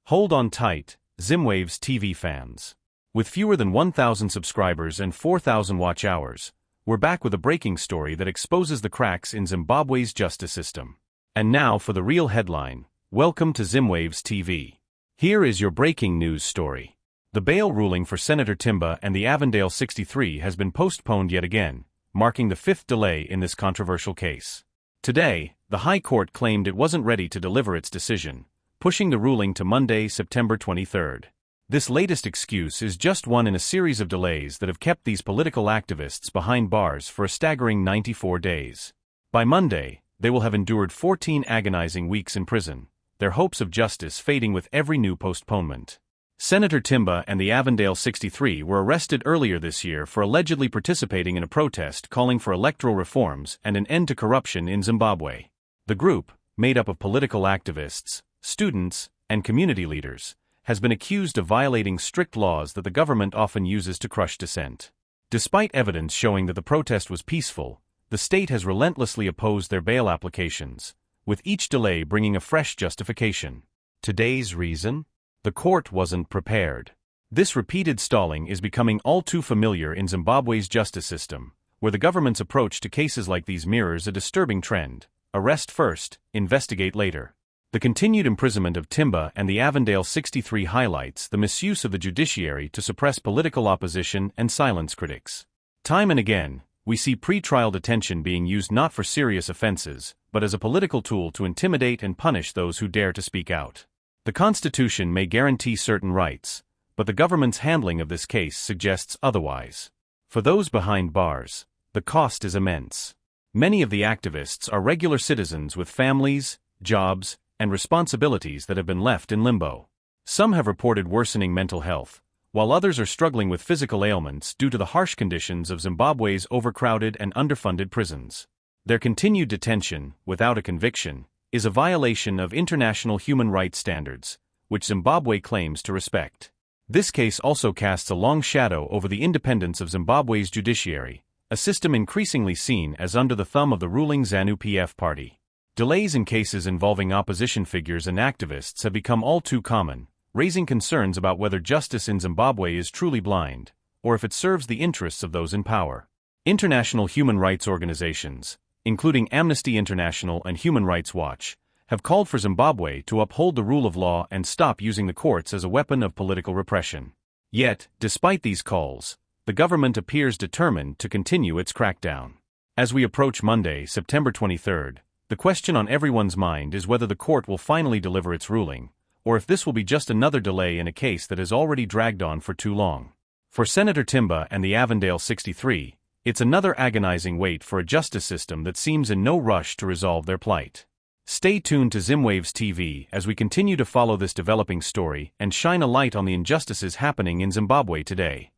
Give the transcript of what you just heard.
Hold on tight, Zimwaves TV fans. With fewer than 1,000 subscribers and 4,000 watch hours, we're back with a breaking story that exposes the cracks in Zimbabwe's justice system. And now for the real headline. Welcome to Zimwaves TV. Here is your breaking news story. The bail ruling for Senator Timba and the Avondale 63 has been postponed yet again, marking the fifth delay in this controversial case. Today, the High Court claimed it wasn't ready to deliver its decision, pushing the ruling to Monday, September 23rd. This latest excuse is just one in a series of delays that have kept these political activists behind bars for a staggering 94 days. By Monday, they will have endured 14 agonizing weeks in prison, their hopes of justice fading with every new postponement. Senator Timba and the Avondale 63 were arrested earlier this year for allegedly participating in a protest calling for electoral reforms and an end to corruption in Zimbabwe. The group, made up of political activists, students, and community leaders, has been accused of violating strict laws that the government often uses to crush dissent. Despite evidence showing that the protest was peaceful, the state has relentlessly opposed their bail applications, with each delay bringing a fresh justification. Today's reason? The court wasn't prepared. This repeated stalling is becoming all too familiar in Zimbabwe's justice system, where the government's approach to cases like these mirrors a disturbing trend: arrest first, investigate later. The continued imprisonment of Timba and the Avondale 63 highlights the misuse of the judiciary to suppress political opposition and silence critics. Time and again, we see pre-trial detention being used not for serious offenses, but as a political tool to intimidate and punish those who dare to speak out. The Constitution may guarantee certain rights, but the government's handling of this case suggests otherwise. For those behind bars, the cost is immense. Many of the activists are regular citizens with families, jobs, and responsibilities that have been left in limbo. Some have reported worsening mental health, while others are struggling with physical ailments due to the harsh conditions of Zimbabwe's overcrowded and underfunded prisons. Their continued detention, without a conviction, is a violation of international human rights standards, which Zimbabwe claims to respect. This case also casts a long shadow over the independence of Zimbabwe's judiciary, a system increasingly seen as under the thumb of the ruling ZANU-PF party. Delays in cases involving opposition figures and activists have become all too common, raising concerns about whether justice in Zimbabwe is truly blind, or if it serves the interests of those in power. International human rights organizations, including Amnesty International and Human Rights Watch, have called for Zimbabwe to uphold the rule of law and stop using the courts as a weapon of political repression. Yet, despite these calls, the government appears determined to continue its crackdown. As we approach Monday, September 23rd, the question on everyone's mind is whether the court will finally deliver its ruling, or if this will be just another delay in a case that has already dragged on for too long. For Senator Timba and the Avondale 63, it's another agonizing wait for a justice system that seems in no rush to resolve their plight. Stay tuned to Zimwaves TV as we continue to follow this developing story and shine a light on the injustices happening in Zimbabwe today.